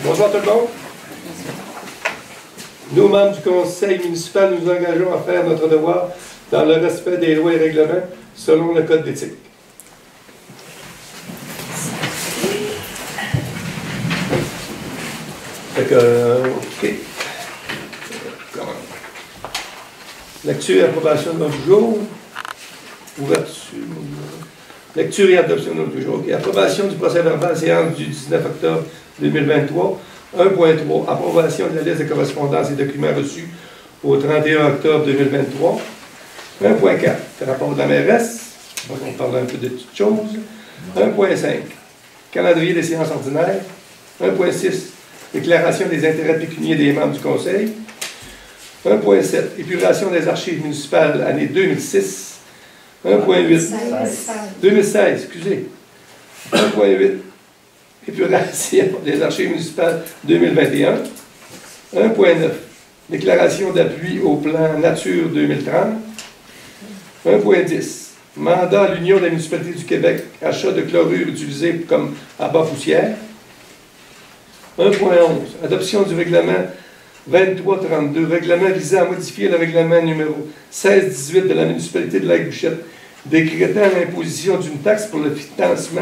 Bonsoir tout le monde. Nous, membres du conseil municipal, nous engageons à faire notre devoir dans le respect des lois et règlements selon le code d'éthique. Fait que, OK. Lecture et approbation de l'ordre du jour. Ouverture. Lecture et adoption de l'ordre du jour. OK. Approbation du procès-verbal séance du 19 octobre 2023. 1.3. Approbation de la liste de correspondances et documents reçus au 31 octobre 2023. 1.4. Rapport de la mairesse. On va parler un peu de petites choses. 1.5. Calendrier des séances ordinaires. 1.6. Déclaration des intérêts pécuniaires des membres du conseil. 1.7. Épuration des archives municipales année 2006. 1.8. 2016, excusez. 1.8. Épuration des archives municipales 2021. 1.9. Déclaration d'appui au plan Nature 2030. 1.10. Mandat à l'Union des municipalités du Québec. Achat de chlorure utilisé comme abat poussière. 1.11. Adoption du règlement 2332. Règlement visant à modifier le règlement numéro 1618 de la municipalité de Lac-Bouchette, décrétant l'imposition d'une taxe pour le financement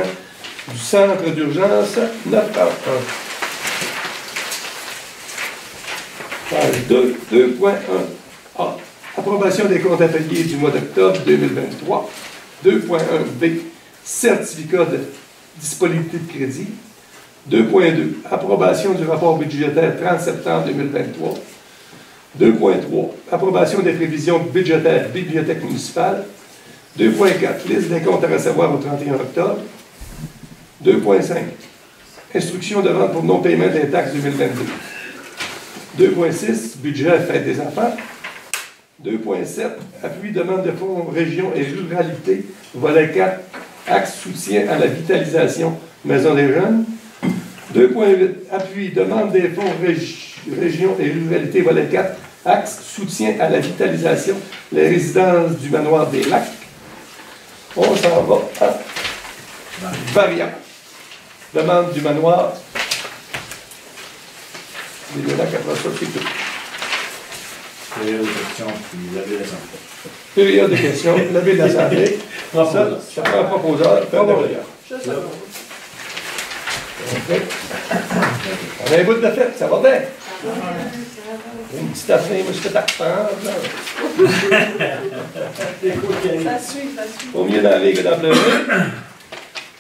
du centre d'urgence 911. Page 2.1. A. Approbation des comptes à payer du mois d'octobre 2023. 2.1b. Certificat de disponibilité de crédit. 2.2. Approbation du rapport budgétaire 30 septembre 2023. 2.3. Approbation des prévisions budgétaires bibliothèque municipale. 2.4. Liste des comptes à recevoir au 31 octobre. 2.5. Instruction de vente pour non-paiement des taxes 2022. 2.6. Budget fête des enfants. 2.7. Appui demande de fonds région et ruralité. Volet 4. Axe soutien à la vitalisation Maison des jeunes. 2.8. Appui demande des fonds région et ruralité. Volet 4. Axe soutien à la vitalisation les résidences du manoir des Lacs. On s'en va à variant. Demande du manoir des Lacs, après ça, c'est tout. Période de questions, puis laver la santé. Période de questions, laver la santé. Ça prend un proposeur. Okay. On a un bout de fête, ça va bien. Une petite affaire, je me suis fait apprendre. Ça suit. Au milieu dans la ligue d'en pleurer.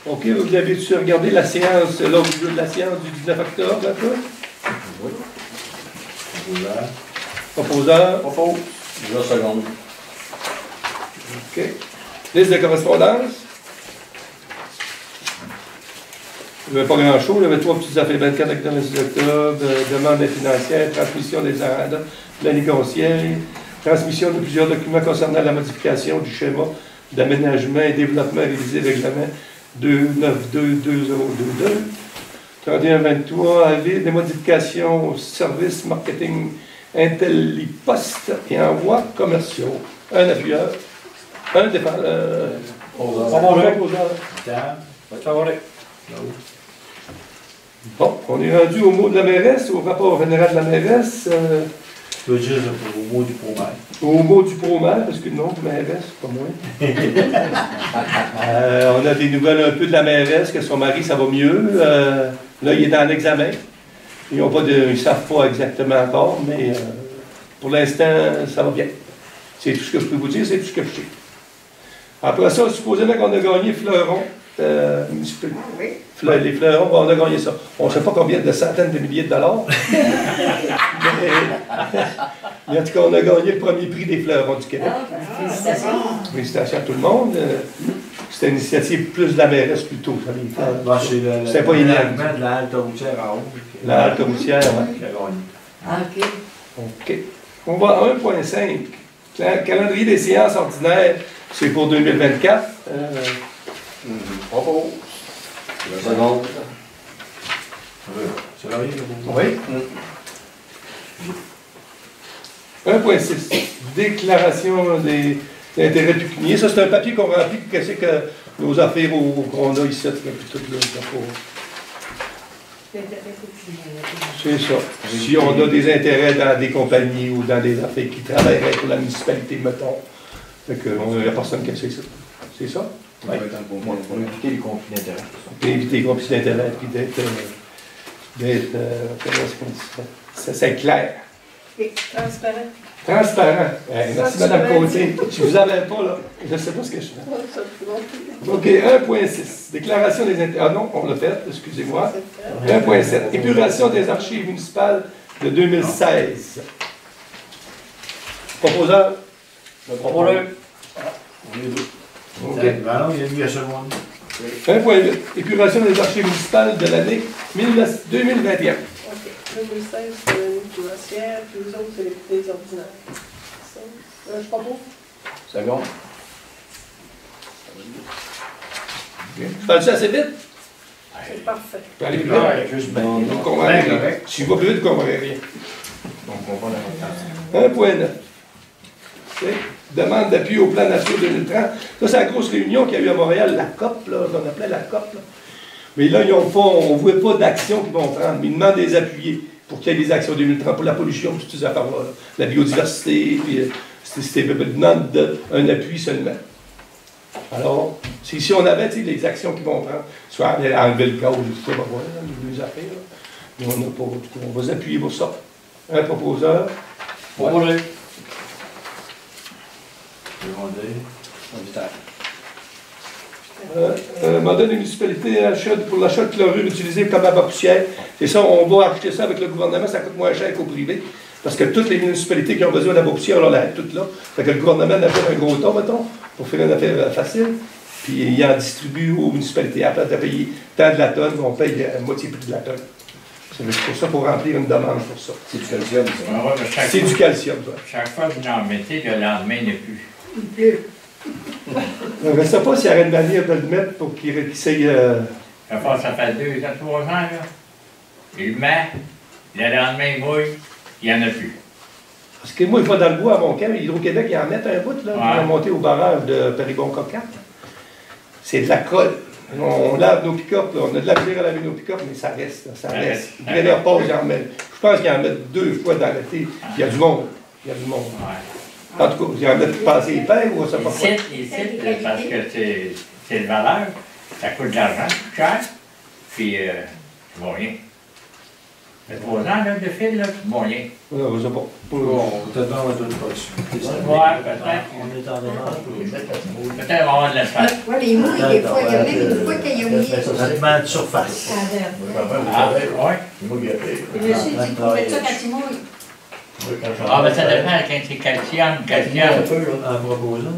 OK, vous avez-tu regardé la séance, l'autre jeu de la séance du 19 octobre, là, toi? Oui. Proposeur. Propose. 2 secondes. OK. Liste de correspondance. Il n'y avait pas grand-chose. Il y avait 3 petites affaires 24 octobre, 26 octobre, demande financière, transmission des agendas, planificiel, transmission de plusieurs documents concernant la modification du schéma d'aménagement et développement révisé règlement 2922022. 3123, avis des modifications au service marketing Intellipost et envois commerciaux. Un appuyeur, un défendeur. Bon, on est rendu au mot de la mairesse, au rapport général de la mairesse. Tu veux dire au mot du pro-maire. Au mot du pro-maire, parce que non, mairesse, pas moi. On a des nouvelles un peu de la mairesse, que son mari, ça va mieux. Là, il est en examen. Ils ne savent pas exactement encore, mais pour l'instant, ça va bien. C'est tout ce que je peux vous dire, c'est tout ce que je sais. Après ça, supposément qu'on a gagné Fleuron. Les fleurons, on a gagné ça. On ne sait pas combien de centaines de milliers de dollars. Mais en tout cas, on a gagné le premier prix des fleurons du Québec. Félicitations à tout le monde. C'était une initiative plus de la mairesse plutôt. C'était pas énorme. De la halte routière en haut. La halte routière, oui. OK. On va à 1.5. Calendrier des séances ordinaires, c'est pour 2024. Propose. 2 secondes. C'est la vie, oui. 1.6. Déclaration des intérêts pécuniaires. Ça, c'est un papier qu'on remplit. Qu'est-ce que nos affaires qu'on a ici, là, puis tout là. C'est ça. Si on a des intérêts dans des compagnies ou dans des affaires qui travailleraient pour la municipalité, mettons, fait qu'on n'aurait personne qui sait ça. C'est ça? Oui. Pour éviter les conflits d'intérêts. Pour éviter les conflits d'intérêts, puis d'être comment est-ce qu'on dit ça? C'est clair. Et transparent. Transparent. Merci, Mme Côté. Si vous n'avez pas, là, je ne sais pas ce que je fais. OK, 1.6. Déclaration des intérêts. Ah non, on l'a fait, excusez-moi. 1.7. Épuration des archives municipales de 2016. Proposeur? Le proposeur. On est deux. OK. Ben non, il y a lui à ce moment. 1.8. Épuration des archives municipales de l'année 2021. OK. 2016, c'est l'année financière, puis les autres, c'est les ordinaires. Ça, je propose. Second. Je parle ça assez vite? C'est parfait. Je peux aller plus vite? Ouais, juste bien. Je comprends rien. Si je vais plus vite, je ne comprends rien. Donc, on va la 1.9. OK. Demande d'appui au plan Nature 2030. Ça, c'est la grosse réunion qu'il y a eu à Montréal, la COP, là, on appelait la COP. Là. Mais là, on ne voit pas d'actions qu'ils vont prendre, mais ils demandent des appuyer pour qu'il y ait des actions 2030, pour la pollution, toutes ces affaires-là. Là. La biodiversité, puis ils demandent un appui seulement. Alors, si on avait les actions qu'ils vont prendre, soit enlever le gaz, je ne sais pas quoi, les affaires, là. Mais on n'a pas, en tout cas, on va s'appuyer pour ça. Un proposeur. Proposeur. Mandat des municipalités pour l'achat de chlorure utilisé comme abat poussière. C'est ça, on va acheter ça avec le gouvernement, ça coûte moins cher qu'au privé. Parce que toutes les municipalités qui ont besoin d'abat poussière, on l'a toutes là. Fait que le gouvernement achète un gros ton, mettons, pour faire une affaire facile. Puis il en distribue aux municipalités. À la place de payer tant de la tonne, on paye la moitié prix de la tonne. C'est pour ça, pour remplir une demande pour ça. C'est du calcium, ça. C'est du calcium, ça. Chaque fois que vous en mettez, le lendemain n'est plus. Je ne sais pas s'il y aurait une manière de le mettre pour qu'il essaye. Ça fait 2 à 3 ans, là. Il met, le lendemain, il mouille, il n'y en a plus. Parce que moi, il va dans le bois à Montcalm, Hydro-Québec, ils en mettent un bout, là, pour monter au barrage de Péribon-Coquette. C'est de la colle. On lave nos pick-up, on a de la misère à laver nos pick-up, mais ça reste, là, ça reste. Après leur pause, ils en mettent. Je pense qu'ils en mettent 2 fois dans l'été. Il y a du monde. Il y a du monde. Ouais. En tout cas, ils en mettent passer les pains ou ça pas quoi. Ici, parce que c'est le valeur, ça coûte de l'argent, plus cher, puis tu vois rien. Ça fait 3 ans là, de fil, là, tu vois rien. Non, je sais pas. Bon, on te demande tout pas dessus. Ouais, peut-être. On est en demande. Peut-être on va avoir de l'espace. Ouais, les mouilles, des fois, il y a même une fois qu'il y a mouillé. Ça demande de surface. Ah, ouais. Le monsieur dit qu'il trouvait ça quand il mouille. Ah, ben ça dépend quand c'est calcium. Un peu, là, en proposant.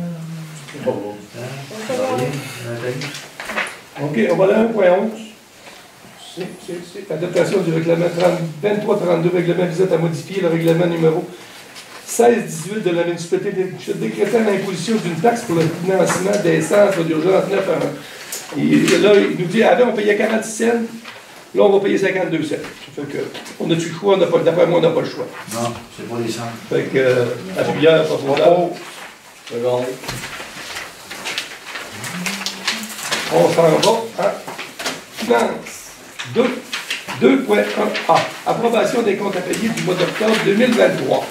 OK, on va aller à 1.11. C'est l'adaptation du règlement 23-32, règlement visant à modifier le règlement numéro 16-18 de la municipalité de décrétant l'imposition d'une taxe pour le financement des centres d'urgence 9 à 1. Et là, il nous dit, avant, on payait 40 cents, là, on va payer 52 cents. Ça fait que, on a-tu le choix? D'après moi, on n'a pas le choix. Non, c'est pas des centres. Fait que, appuyeur, pas pour là. On s'en va à finance. 2.1a. Approbation des comptes à payer du mois d'octobre 2023.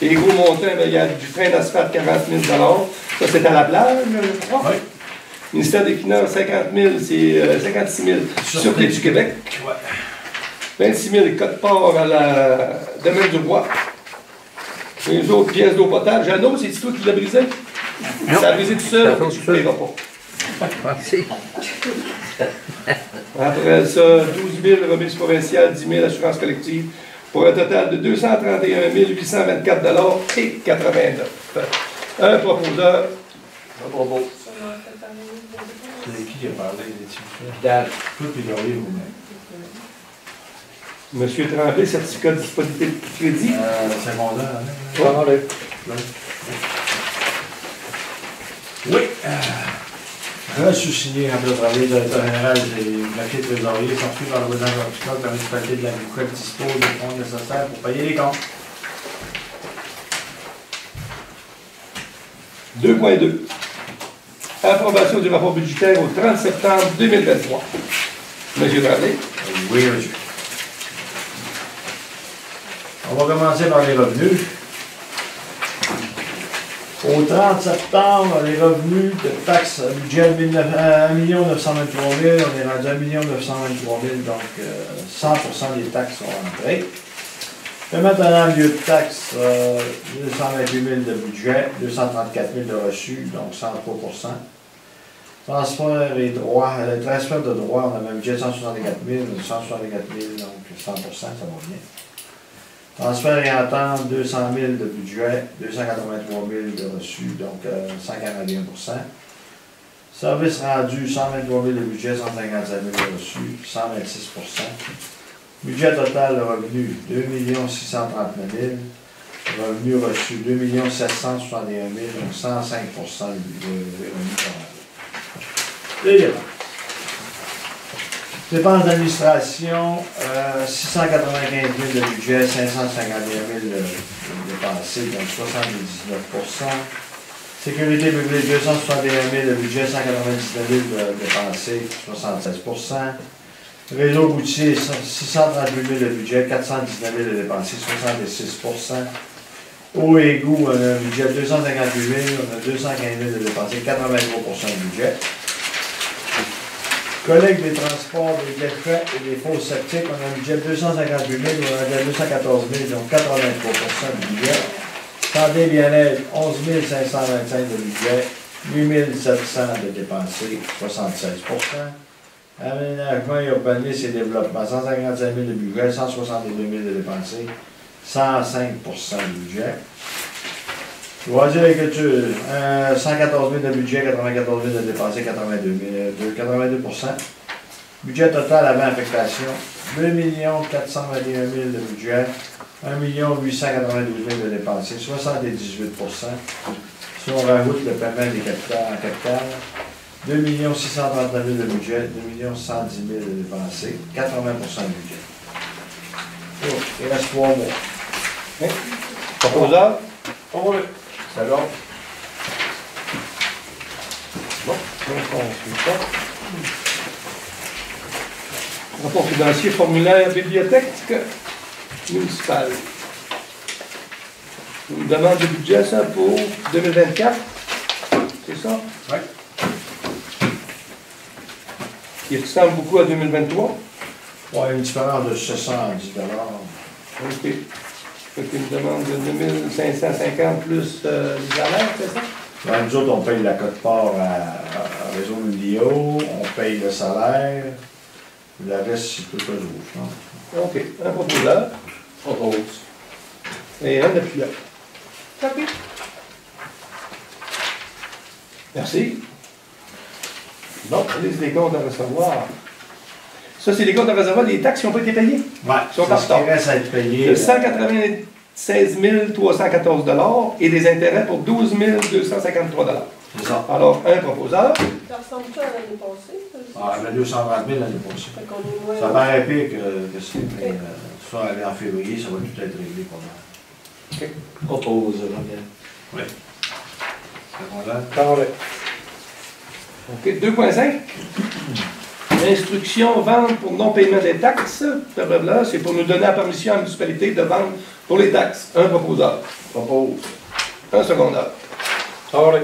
Les gros montants, il y a du train d'asphalte 40 000 $. Ça, c'est à la plage, je crois. Oui. Ministère des Finances, 50 000, c'est 56 000. Sûreté du Québec. Ouais. 26 000 code-port à la domaine du roi. Les autres pièces d'eau potable. Jeannot, c'est toi qui l'as brisé? Ça a brisé tout seul, tu ne paieras pas. Merci. Après ça, 12 000 remise provinciale, 10 000 assurance collective, pour un total de 231 824 et 89. Un proposeur. Un propos. C'est qui a parlé des discussions? Dal. Tout est gagné vous-même. Monsieur Tremblay, certificat de disponibilité de crédit. Secondaire, hein? Oh. Oui. Je suis signé un peu de travail directeur général des papiers de trésorier sortis par le gouvernement de la municipalité de l'Agricole dispose des fonds nécessaires pour payer les comptes. 2.2. Approbation du rapport budgétaire au 30 septembre 2023. Monsieur Bradley. Oui, monsieur. On va commencer par les revenus. Au 30 septembre, les revenus de taxes budget 1 923 000, on est rendu à 1 923 000, donc 100% des taxes sont rentrées. Paiement total lieu de taxes, 228 000 de budget, 234 000 de reçus, donc 103%. Transfert et droits, le transfert de droits, on avait un budget de 164 000, 164 000, donc 100%, ça va bien. Transfert et entente, 200 000 de budget, 283 000 de reçus, donc 141%. Service rendu, 123 000 de budget, 155 000 de reçus, 126%. Budget total de revenus, 2 639 000. Revenus reçus, 2 761 000, donc 105% de revenus total. Les dépenses. Dépenses d'administration, 695 000 de budget, 551 000 de dépensés, donc 79%. Sécurité publique, 261 000 de budget, 199 000 de dépensés, 76%. Réseau routier, 638 000 de budget, 419 000 de dépensés, 66%. Eau et égout, on a un budget de 258 000, on a 215 000 de dépensés, 83% du budget. Collecte des transports, des déchets et des fosses septiques, on a un budget de 258 000, on a déjà 214 000, donc 83% du budget. Santé et bien-être, 11 525 de budget, 8 700 de dépensés, 76%. Aménagement, urbanisme et développement, 155 000 de budget, 162 000 de dépensés, 105% du budget. Loisirs et culture, 114 000 de budget, 94 000 de dépensés, 82%. Budget total avant affectation, 2 421 000 de budget, 1 892 000 de dépensés, 78%. Si on rajoute le paiement des capitales en capital, 2 639 000 de budget, 2 110 000 de dépensés, 80% du budget. Oh, il reste 3 mois. Oui. Proposeur. Oui. C'est bon. Bon, donc on suit ça. Rapport financier, formulaire bibliothèque municipale. Une demande de budget, ça, pour 2024. C'est ça? Oui. Il ressemble beaucoup à 2023. Oui, une différence de 710 $. OK. Fait qu'une demande de 2550 plus les salaires, c'est ça? Ouais, nous autres, on paye la cote-part à Réseau Mulio, on paye le salaire, le reste, c'est tout à jour. OK. Un proposeur. Propose. Et un appuyant. OK. Merci. Bon, liste des comptes à recevoir. Ça, c'est les comptes à recevoir, les taxes qui n'ont pas été payées. Ouais, Ils sont en c'est ce qui retard. reste à être payé. De 196 314 $ et des intérêts pour 12 253 $. C'est ça. Alors, un proposeur. Ça ressemble-tu à l'année passée? Ah, on a 220 000 l'année passée. Fait qu'on est moins... Ça paraît pire que c'est, mais ça, aller en février, ça va tout être réglé pour moi. Propose, Oui. C'est bon là? Parole. OK. 2.5. Instruction, vente pour non-paiement des taxes. Blablabla. C'est pour nous donner la permission à la municipalité de vendre pour les taxes. Un proposeur. Propose. Un secondaire. Parole.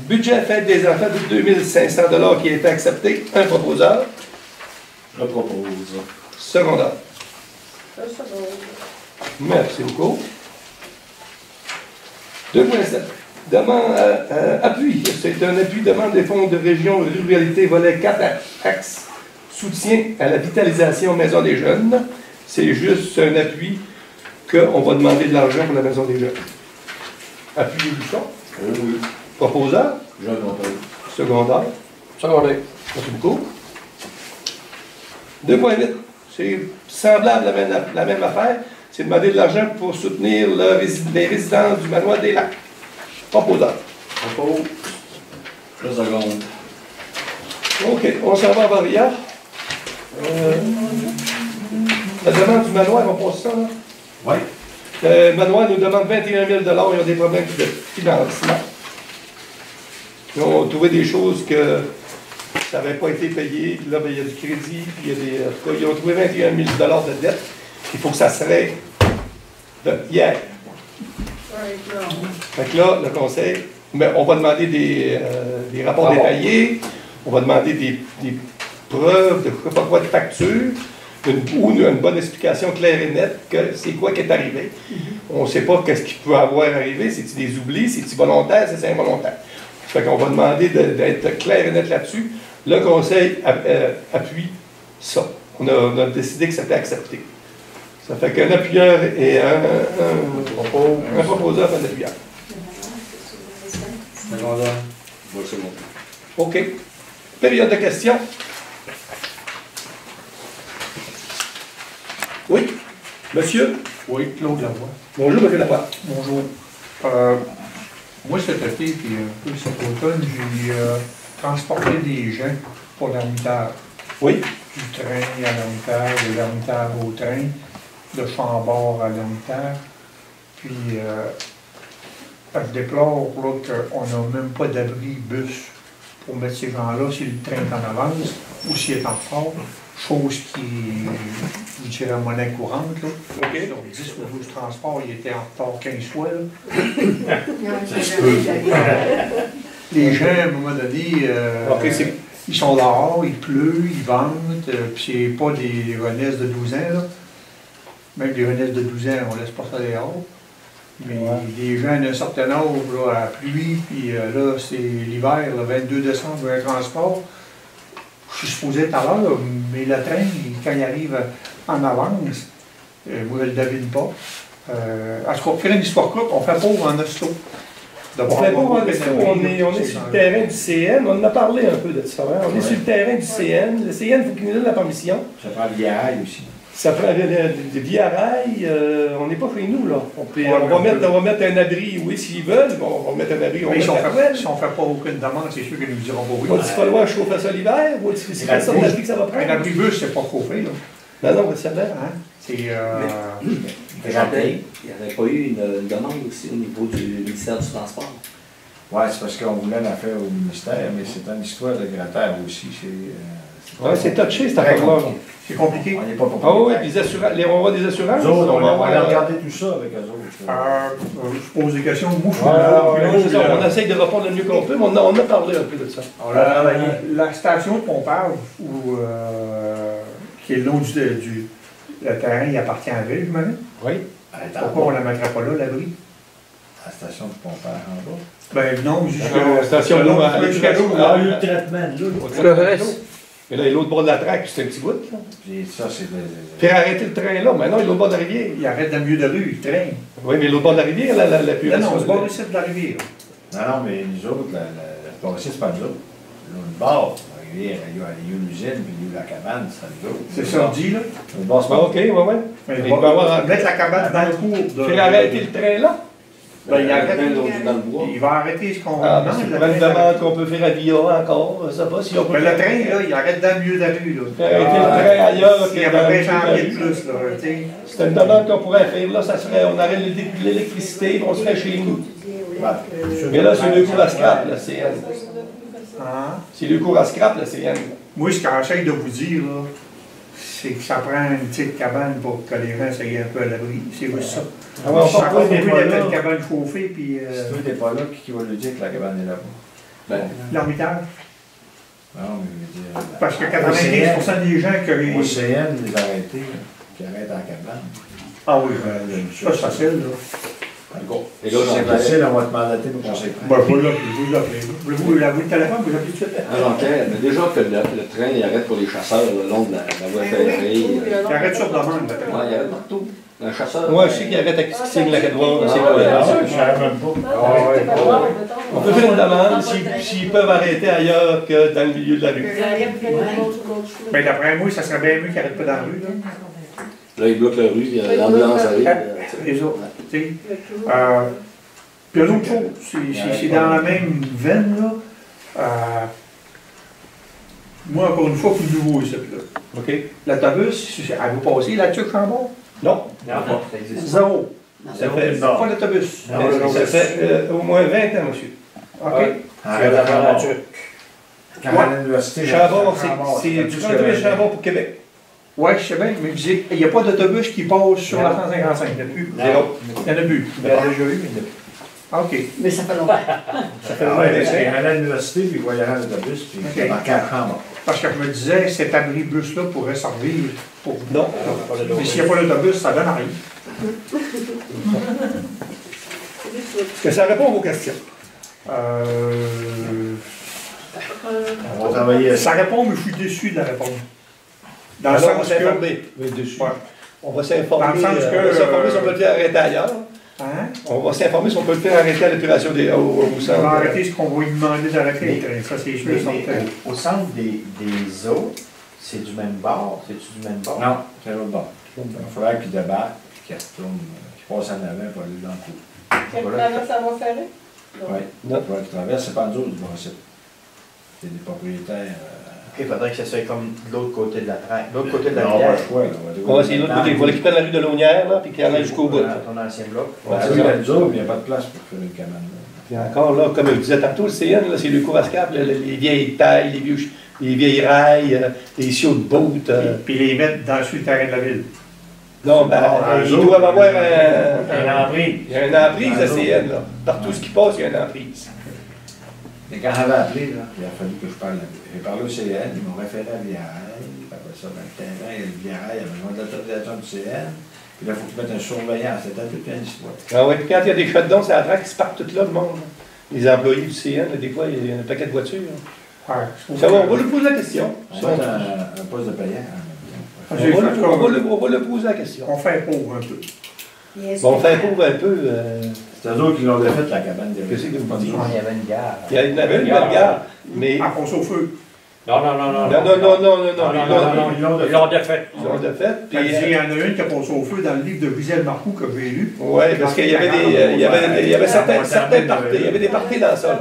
Budget fête des enfants de 2500 $ qui a été accepté. Un proposeur. je propose. Secondaire. Un second. Merci beaucoup. 2.7. Demande, appui. C'est un appui demande des fonds de région ruralité volet 4 axes. Soutien à la vitalisation Maison des jeunes. C'est juste un appui qu'on va demander de l'argent pour la Maison des jeunes. Appuyez-vous ça. Oui. Proposeur. Je propose. Secondaire. Secondaire. Merci beaucoup. 2.8. C'est semblable à la même affaire. C'est demander de l'argent pour soutenir les résidents du manoir des Lacs. Proposeur. Propose. Je seconde. OK, on s'en va à Varia. La demande du manoir, on passe ça, là? Oui. Le manoir nous demande 21 000 $. Ils ont des problèmes de financement. Ils ont trouvé des choses que ça n'avait pas été payé, puis là, ben, il y a du crédit, puis il y a des. En tout cas, ils ont trouvé 21 000 de dette. Il faut que ça se règle de hier. Right, non. Fait que là, le conseil, mais on va demander des rapports détaillés, on va demander des preuves de je sais pas quoi de facture, ou une bonne explication claire et nette que c'est quoi qui est arrivé. On ne sait pas qu'est-ce qui peut avoir arrivé, c'est-tu des oublis, c'est-tu volontaire, c'est involontaire. Fait qu'on va demander d'être clair et net là-dessus. Le conseil appuie ça. On a décidé que c'était accepté. Ça fait qu'un appuyeur et un proposeur et un appuyeur. OK. Période de questions. Oui, monsieur. Oui, Claude Lavoie. Bonjour, monsieur Lavoie. Bonjour. Moi, cet été, puis un peu cet automne, j'ai transporté des gens pour l'ermitage. Oui. Du train à l'ermitage, de l'ermitage au train, de Chambord à l'ermitage. Puis, je déplore qu'on n'a même pas d'abri bus pour mettre ces gens-là si le train est en avance ou s'il est en retard. Chose qui, je dirais, la monnaie courante. Là. OK. Donc, 10 ou 12 transports, il était en retard 15 fois. Là. Les gens, à un moment donné, ils sont dehors, il pleut, ils vendent, puis c'est pas des renesses de 12 ans. Là. Même des renesses de 12 ans, on laisse pas ça dehors. Mais les gens d'un certain âge, là, à la pluie, puis là, c'est l'hiver, le 22 décembre, un transport. Je suis supposé être à l'heure, mais le train, quand il arrive en avance, moi je ne le devine pas. En tout cas, pour faire une histoire courte, on fait pauvre en hosto. On fait pauvre en hosto, on est sur le terrain du CN, on en a parlé un peu de ça. Hein? On est sur le terrain du CN. Le CN, il faut qu'il nous donne la permission. Ça prend le rail aussi. Ça prend des via rail, on n'est pas chez nous, là. On va mettre un abri, oui, s'ils veulent, on va mettre un abri. Mais si on ne fait pas aucune demande, c'est sûr qu'ils nous diront pas oui. Il va falloir chauffer ça l'hiver, ou c'est quelle sorte d'abri que ça va prendre? Un abri bus, c'est pas chauffé, là. Non, ça va. Hein? C'est. Il n'y avait pas eu une demande aussi au niveau du ministère du Transport. Oui, c'est parce qu'on voulait la faire au ministère, mais c'est une histoire de grattaire aussi. Oui, c'est touché, cette affaire-là. C'est compliqué. On n'est pas pour Ah oui, puis on va des assurances. on va regarder tout ça avec eux autres. Je pose des questions. Moi, je suis on essaye de répondre le mieux qu'on peut, mais on a parlé un peu de ça. La station de pompage, qui est le long le terrain, il appartient à la ville, je me dis. Oui. Pourquoi on ne la mettrait pas là, l'abri? La station de pompage en bas. Ben non, La station d'eau Il y a eu le traitement de l'eau. Mais là, il y a l'autre bord de la traque, c'est un petit bout. Là. Puis ça, c'est Faire arrêter le train là, mais non, il est l'autre bord de la rivière. Il arrête dans le milieu de rue, il traîne. Oui, mais l'autre bord de la rivière, la plus Non, c'est pas ici de la rivière. Non, mais nous autres, c'est pas nous autres. Le bord, la rivière, il y a l'usine, puis il y a la cabane, c'est nous autres. C'est ça, on dit, là. Le bord, c'est pas OK, ouais. Mais il va avoir mettre la cabane dans le cours. Faire arrêter le train là. Ben, il arrête dans le bois. Il va arrêter ce qu'on Ah, c'est une demande qu'on peut faire à VIA encore, je sais pas si on peut. Mais le train, là, il arrête dans le milieu de la rue, là. Faire arrêter le train ailleurs Il y a à peu près 100 pieds de plus, là, tu sais. C'est une demande qu'on pourrait faire. Là, ça serait, on arrête l'électricité, puis on serait chez nous. Mais là, c'est le cours à scrap, la CN. C'est le cours à scrap, la CN. Moi, ce que j'essaie de vous dire, là, c'est que ça prend une petite cabane pour que les gens soient un peu à l'abri. C'est juste ça. Ah ouais, Ça prend des beaucoup pas d'être là. une cabane chauffée, puis Si toi, t'es pas là, qui va lui dire que la cabane est là-bas? l'ermitage. Non, mais je veux dire. Parce que 95% des gens Au qui... CN, les arrêtés, qui arrêtent en cabane. Ah oui, ça c'est facile, là. Et là, C'est facile, on va te mandater pour qu'on s'éprenne. Ben, vous l'appelez. Voulez-vous l'avouer le téléphone, vous l'appelez tout de suite? mais déjà que le train il arrête pour les chasseurs le long de la voie ferrée. Il arrête sur demande, là. Ouais, il arrête partout. Un chasseur. Moi, je sais qu'il arrête à qui signe la cadouane. C'est Ah, pas je savais même pas. On peut faire une demande s'ils peuvent arrêter ailleurs que dans le milieu de la rue. Mais d'après moi, ça serait bien mieux qu'il n'arrête pas dans la rue, là. Là, il bloque la rue, l'ambulance arrive. Les autres, tu sais. Puis une autre chose, c'est dans la même veine, là. Moi, encore une fois, plus nouveau ici, là. OK? L'autobus, elle vous passer là-dessus, Chambord? Non. Zéro. Ça fait, Pas l'autobus. ça fait au moins 20 ans, monsieur. OK. Arrête la voiture. Quand Ouais. à l'université, Chambord, Chambord, c'est tout du ce canton que- de Chambord pour Québec. Oui, je sais bien, mais il n'y a pas d'autobus qui passe sur la 155. Il n'y en a plus. Zéro. Il y en a plus. Il y a déjà eu, mais Ah, OK. Mais ça fait longtemps. Ça fait Ah ouais, longtemps. parce qu'il allait à l'université, puis il voyait à l'autobus, puis il Ok. embarquait à Chambord. Parce que je me disais, cet abri-bus-là pourrait servir pour. Non. Mais s'il n'y a pas d'autobus, ça donne rien. Est-ce que ça répond à vos questions? On va travailler. Ça répond, mais je suis déçu de la réponse. Dans le Alors, on va sens que. s'informer dessus. Ouais. On va s'informer. Dans le sens que, on va s'informer si on peut le faire arrêter ailleurs. Hein? On va s'informer si on peut le faire arrêter à l'épuration des au On centre. va arrêter ce qu'on va lui demander d'arrêter. Ça, c'est sûr. Au centre des eaux, c'est du même bord? C'est-tu du même bord? Non, c'est l'autre bord. Il faudrait qu'il débarque, puis qu'il retourne, qu'il passe en avant pour aller dans le coup. Quelle traverse ça va faire? Oui, il faudrait qu'il traverse, c'est pas en dessous du bon site. C'est des propriétaires. Il faudrait que ça soit comme de l'autre côté de la traque, l'autre côté de la Non, pas rivière. le choix, là. On va essayer de l'autre côté. Il faut qu'il prenne la rue de l'Aunière, là, puis qu'il aille jusqu'au bout. Dans ton ancien bloc. Ouais, La c'est rue ça. Lanzo, mais il n'y a pas de place pour faire une cabane. Là. Puis encore là, comme je disais tantôt, le CN, là, c'est le couvascable, les vieilles tailles, les vieilles rails, les siots de bout. Puis les mettre sur le terrain de la ville. Non, ben, ils doivent avoir Un abri. il y a une emprise à CN, là. Partout ce qui passe, il y a une emprise. Mais quand j'avais appelé, là, il a fallu que je parle. J'ai parlé au CN, ils m'ont référé à Viarail. Puis après ça, dans le terrain, Viarail avait besoin de l'autorisation du CN. Puis là, il faut qu'ils mettent un surveillant. C'était toute une histoire. Ah oui, puis quand il y a des chouettes d'onde, c'est la traque, ils se partent tout là, le monde. Là. Les employés du CN, là, des fois, il y a un paquet de voitures. Là. Ouais, Ça va, on va lui poser la question. On Ça, va mettre un poste de payant. on va lui poser la question. On fait un pauvre un peu. Bon, on fait un pauvre un peu. C'est eux autres qui l'ont fait, la cabane. Qu'est-ce que vous dites? Il y avait une gare. Il y avait une belle gare, mais. À fonce au feu. Non. Non, ils Ils l'ont défait. l'ont de fait. Puis Puis, il y en a une qui a passé au feu dans le livre de Gisèle Marcoux que j'ai lu. oui, parce qu'il y avait il y avait certains parties, il y avait des parties dans le sol.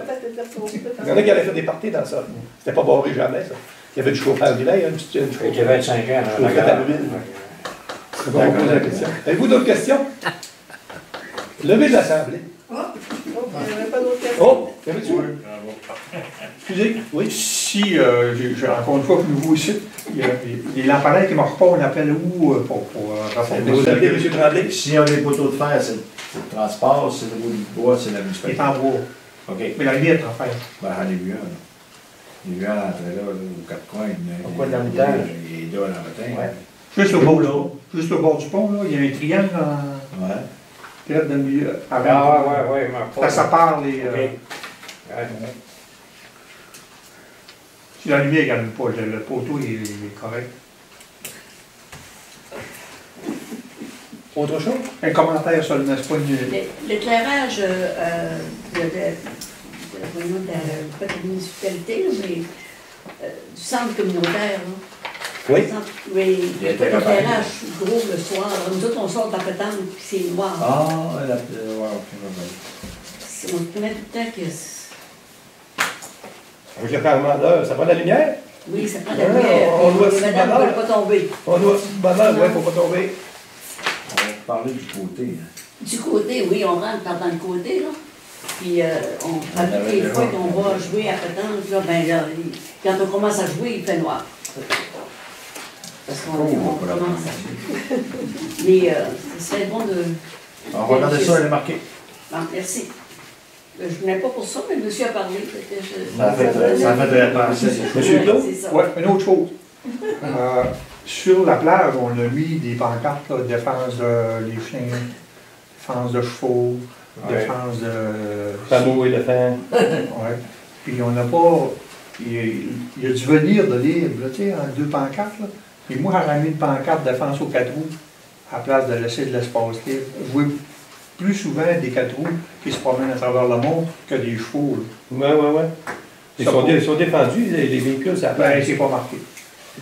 Il y en a qui avaient fait des parties dans le sol. C'était pas barré jamais, ça. Il y avait du chauffeur d'hiver, une chauffeur. Il y avait 25 ans. Je vous fais à l'huile. On va poser la question. Avez-vous d'autres questions? Levez de l'Assemblée. Il n'y avait pas d'autres questions. Oh, avez-tu? Excusez, oui. Si, j'ai encore une fois que nouveau ici, il y a les lampadaires qui ne marchent pas, on appelle où pour rapporter Vous ça? appelez M. Tremblay? Si on a des poteaux de fer, c'est le transport. Si c'est le bout du bois, c'est la Il est municipalité. en bois. OK. Mais la vitre, en fait. Ben, j'en ai vu un. Là. J'ai vu un à l'entrée là, aux quatre coins. Au coin de l'Ermitage. Il est là, dans le matin. Ouais. Juste au bord, là. Juste au bord du pont, là, il y a un triangle en Ouais. direct dans le milieu. Avant. Ouais. Ça part les. Si la lumière ne gagne pas, le poteau il est correct. Autre chose? Un commentaire seulement, c'est pas une. L'éclairage pas de la municipalité, là, mais du centre communautaire. Là. Oui. Oui, Il y a pas été d'éclairage gros le soir. Nous autres, on sort de la pétanque, puis c'est noir. Ah, ouais, ok. On se prenait tout le temps que. Avec le changement d'heure, ça prend de la lumière? Oui, ça prend de la lumière. on doit Les se madames ne barrer. veulent pas tomber. On doit bonheur, oui, faut pas tomber. On va parler du côté. Hein. Du côté, oui, on rentre par dans le côté, là. Puis à toutes les fois qu'on va jouer à pétanque, là, ben là, quand on commence à jouer, il fait noir. Parce qu'on commence à jouer. Mais ce serait bon de. On va regarder ça, elle est marquée. Bon, merci. Je ne venais pas pour ça, mais le monsieur a parlé. Ça a fait penser. Monsieur Claude? C'est ça. Ouais, une autre chose. Sur la plage, on a mis des pancartes, là, défense des chiens, défense de chevaux, défense de. Fameux éléphant. Ouais. Puis on n'a pas. Il y a du venir de libre, là, tu sais, en deux pancartes. Là. Et moi, j'aurais mis une pancarte défense aux 4 roues à la place de laisser de l'espace libre. Je vois plus souvent des 4 roues qui se promènent à travers le monde que des chevaux. Oui. Ils sont défendus, les véhicules, ça Ben, c'est pas marqué.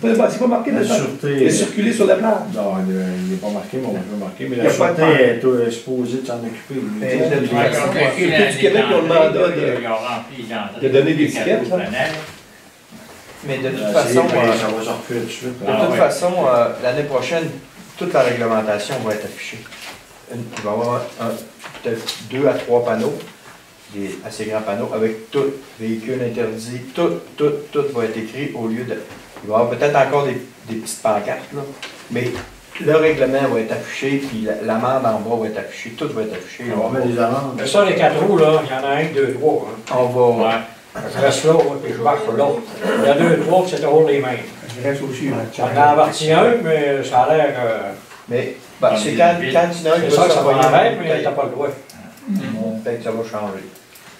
C'est pas marqué La de ça. sûreté. Et circuler sur la plage. Non, il n'est pas marqué, mais on peut marquer. Mais Il y la a pas de sûreté est supposée de s'en occuper. Mais de toute façon, Sûreté du Québec, ils ont le mandat de donner des tickets, là. Mais de toute Ça façon, va sortir tout de suite. de toute façon, l'année prochaine, toute la réglementation va être affichée. Il va y avoir peut-être 2 à 3 panneaux. des assez grands panneaux avec tout, véhicule interdit, tout va être écrit au lieu de... Il va y avoir peut-être encore des petites pancartes, là, mais le règlement va être affiché, puis l'amende en bas va être affichée, tout va être affiché. On va mettre des amendes. Mais ça, les 4 roues, là, il y en a un, 2, 3. Hein. On va... Ouais. Je reste là, puis je marche sur l'autre. Il y a 2, 3, puis c'est toujours les mêmes. Je reste aussi. J'en ai averti un, mais ça a l'air... Mais c'est quand il y en a un qui c'est va ça que ça va s'envoyer l'arrêter, mais t'as pas le droit. peut-être que ça va changer.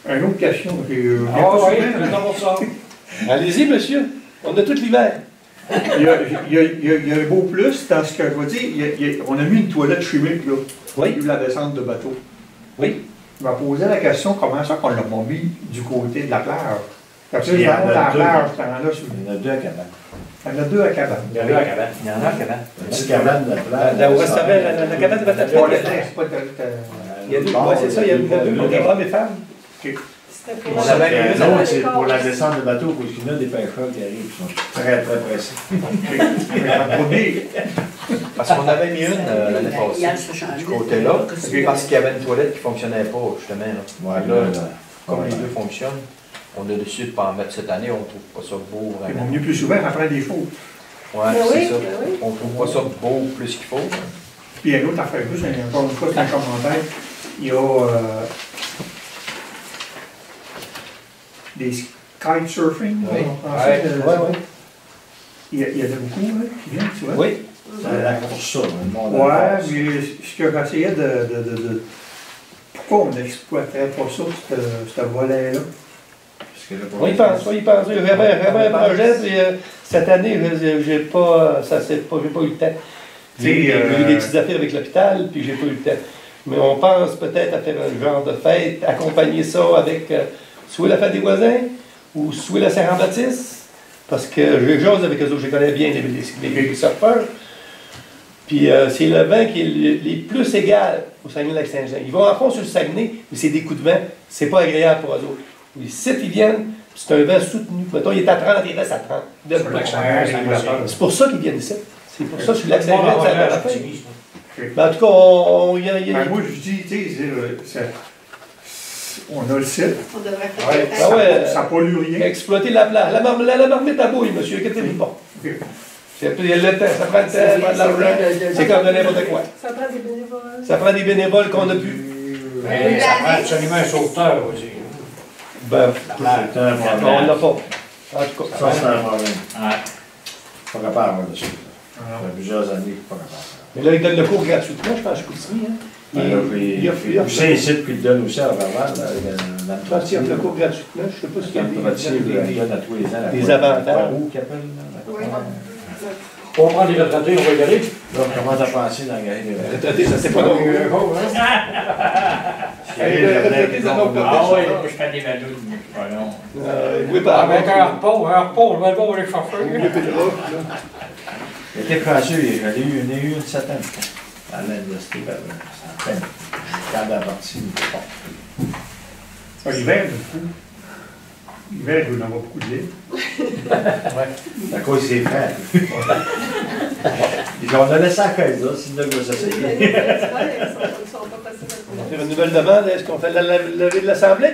Une autre question. Ah oui, c'est pour ça. Allez-y, monsieur. On a tout l'hiver. Il y a un beau plus dans ce que je veux dire. On a mis une toilette chimique, là. Oui. Il y a eu la descente de bateau. Oui. Il m'a posé la question comment ça qu'on l'a pas mis du côté de la plage. Parce que Il y en a la deux. plage, là, Il y en a 2 à cabane. il y en a 2 à cabane. Il y en a à cabane. Il y en a quand même. Une petite cabane de la plage. Là où restaurant, la cabane de Batapet, il y a deux. Ouais, c'est ça, il y a deux. Il y a hommes et femmes. C'était pour On avait la- une L'autre, c'est pour la descente de bateau, parce qu'il y en a des pêcheurs qui arrivent, ils sont très pressés. Parce qu'on avait mis une l'année Hier, passée, se change. du côté-là, parce qu'il y avait une toilette qui ne fonctionnait pas, justement. Là. Ouais, Là, là, comme les deux fonctionnent, on a décidé de ne pas en mettre cette année, on ne trouve pas ça beau Ils vont vraiment. venir plus souvent après des choses. Ouais, Ben c'est oui, ça. ben oui. On ne trouve pas ça beau plus qu'il faut. Puis il y a une autre affaire, juste encore une fois, c'est un commentaire. Il y a des kitesurfing. Oui. en français, Ouais. Il y en a beaucoup hein, qui viennent, tu vois. Oui. c'est la course ça, le monde Ouais, en passe. mais ce que j'essayais de... Pourquoi on n'exploiterait pas ça, ce volet-là? Parce que là, pour On y pense, on y pense. Il y avait un projet, puis cette année, j'ai pas eu le temps. J'ai eu des petites affaires avec l'hôpital, puis j'ai pas eu le temps. Mais on pense peut-être à faire un genre de fête, accompagner ça avec soit la fête des voisins, ou soit la Saint-Jean-Baptiste, parce que j'ai chose avec eux autres, je connais bien les surfeurs. Puis c'est le vent qui est les plus égal au Saguenay-Lac-Saint-Jean. Ils vont en fond sur le Saguenay, mais c'est des coups de vent, c'est pas agréable pour eux autres. Ici, ils viennent, c'est un vent soutenu. Mettons, il est à 30, il reste à 30. Sur l'accent, C'est pour ça qu'ils viennent ici. C'est pour ça que sur le Lac-Saint-Jean, Saint-Jean, ça va la fête. Ben, en tout cas, il y a... Ben, moi, je dis, tu sais, on a le site, On devrait Ouais. faire Ah ouais. ça pollue rien. Exploiter la plage. La marmite à bouille, monsieur, inquiétez-vous pas. Ok. Il y a le temps, ça prend le temps, ça prend de l'argent. C'est comme de n'importe quoi. Ça prend des bénévoles. Ça prend des bénévoles qu'on a pu. Mais ça prend absolument un sauveteur aussi. Ben, C'est un on problème. l'a pas. En tout cas. Ça, c'est un problème. Ouais. Pas capable d'avoir dessus. Ça fait plusieurs années que pas capable. Mais là, ils donnent le cours gratuitement, je pense, je Chicoutimi, hein. J'ai poussé ici depuis le donne aussi à Laval, Je pense qu'ils offrent le cours gratuitement, je sais pas ce qu'il y a il donne à tous les ans. des avantages. Où qu'il appelle, là? Oui. On prend des retraités, on va y aller. Donc, comment t'as pensé d'engager des Retraité, ça c'est pas non plus. retraités? Ah oui, moi je fais des badouilles, mais c'est pas long. Oui, pas Avec un repos, on va aller chercher. Il était chanceux, j'en ai eu une certaine à l'université, c'est à peine. Quand la partie, il était pas. L'hiver, du coup. L'hiver, il doit y en avoir beaucoup de lait. C'est à cause de ses frères. On a laissé la caisse, là, sinon il va s'essayer. Ils sont pas faciles à On va faire une nouvelle demande, est-ce qu'on fait la levée de l'Assemblée?